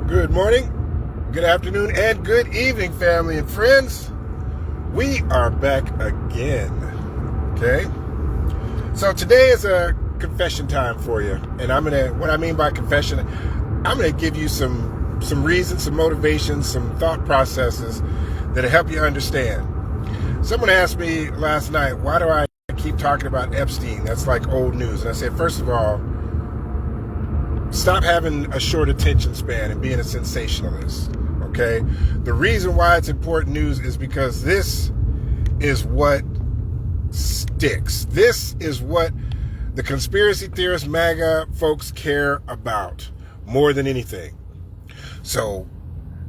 Good morning, good afternoon, and good evening, family and friends. We are back again, okay? So today is a confession time for you, and what I mean by confession, I'm gonna give you some reasons, some motivations, some thought processes that'll help you understand. Someone asked me last night, why do I keep talking about Epstein? That's like old news. And I said, first of all, stop having a short attention span and being a sensationalist, okay? The reason why it's important news is because this is what sticks. This is what the conspiracy theorists, MAGA folks care about more than anything. So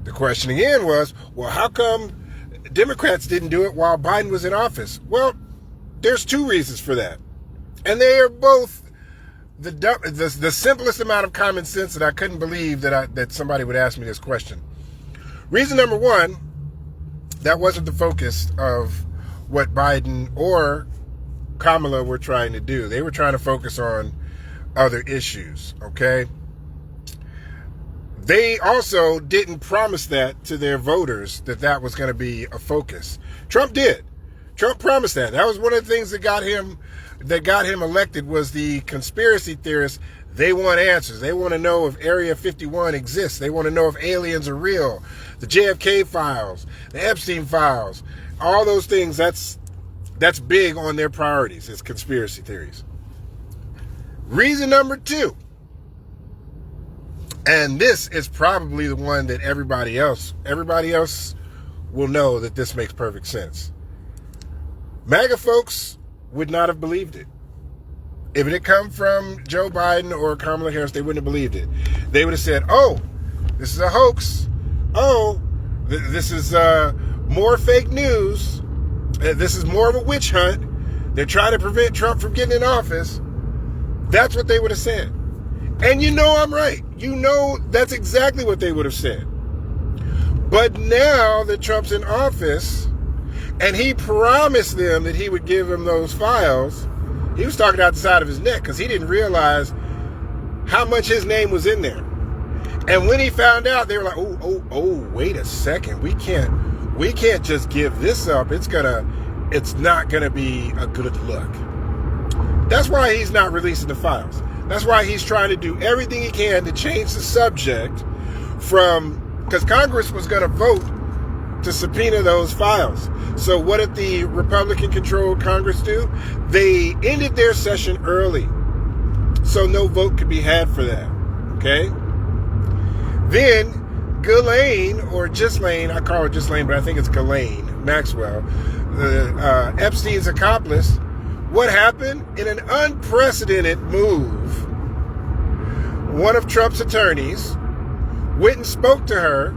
the question again was, well, how come Democrats didn't do it while Biden was in office? Well, there's two reasons for that. And they are both the simplest amount of common sense that I couldn't believe that somebody would ask me this question. Reason number one, that wasn't the focus of what Biden or Kamala were trying to do. They were trying to focus on other issues, okay? They also didn't promise that to their voters, that was going to be a focus. Trump did. Trump promised that. That was one of the things that got him elected, was the conspiracy theorists. They want answers. They want to know if Area 51 exists. They want to know if aliens are real. The JFK files, the Epstein files, all those things, that's big on their priorities, is conspiracy theories. Reason number two, and this is probably the one that everybody else will know that this makes perfect sense. MAGA folks would not have believed it. If it had come from Joe Biden or Kamala Harris, they wouldn't have believed it. They would have said, oh, this is a hoax. Oh, this is more fake news. This is more of a witch hunt. They're trying to prevent Trump from getting in office. That's what they would have said. And you know I'm right. You know that's exactly what they would have said. But now that Trump's in office, and he promised them that he would give them those files, he was talking out the side of his neck because he didn't realize how much his name was in there. And when he found out, they were like, oh, wait a second. We can't just give this up. It's not gonna be a good look. That's why he's not releasing the files. That's why he's trying to do everything he can to change the subject because Congress was gonna vote to subpoena those files. So what did the Republican-controlled Congress do? They ended their session early, so no vote could be had for that, okay? Then Ghislaine, or Ghislaine, I call her Ghislaine, but I think it's Ghislaine Maxwell, Epstein's accomplice, what happened? In an unprecedented move, one of Trump's attorneys went and spoke to her.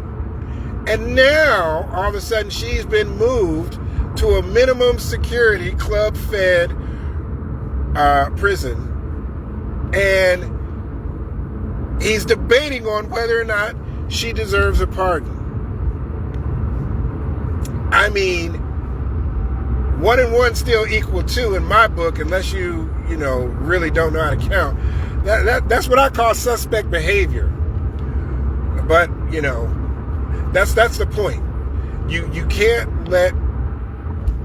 And now, all of a sudden, she's been moved to a minimum security, club-fed prison. And he's debating on whether or not she deserves a pardon. I mean, 1 and 1 still equal 2 in my book, unless you really don't know how to count. That's what I call suspect behavior. But, that's the point. You can't let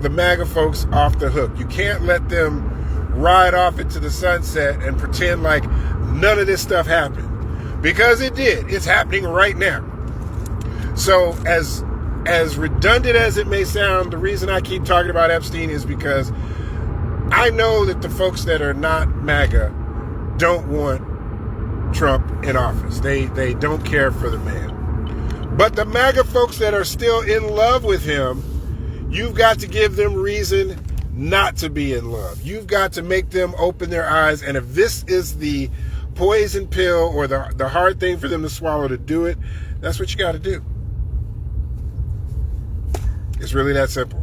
the MAGA folks off the hook. You can't let them ride off into the sunset and pretend like none of this stuff happened. Because it did. It's happening right now. So as redundant as it may sound, the reason I keep talking about Epstein is because I know that the folks that are not MAGA don't want Trump in office. They don't care for the man. But the MAGA folks that are still in love with him, you've got to give them reason not to be in love. You've got to make them open their eyes. And if this is the poison pill or the hard thing for them to swallow to do it, that's what you got to do. It's really that simple.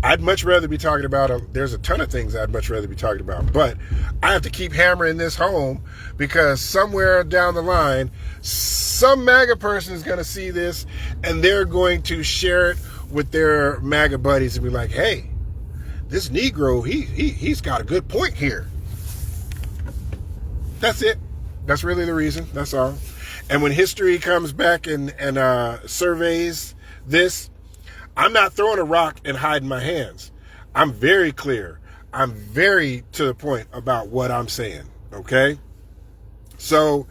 I'd much rather be talking about, there's a ton of things I'd much rather be talking about, but I have to keep hammering this home because somewhere down the line, some MAGA person is going to see this and they're going to share it with their MAGA buddies and be like, hey, this Negro, he's got a good point here. That's it. That's really the reason. That's all. And when history comes back and surveys this, I'm not throwing a rock and hiding my hands. I'm very clear. I'm very to the point about what I'm saying, okay? So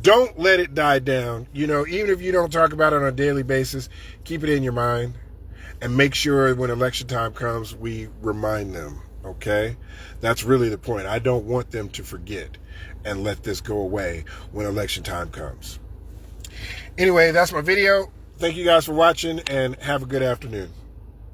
don't let it die down. You know, even if you don't talk about it on a daily basis, keep it in your mind and make sure when election time comes, we remind them, okay? That's really the point. I don't want them to forget and let this go away when election time comes. Anyway, that's my video. Thank you guys for watching and have a good afternoon.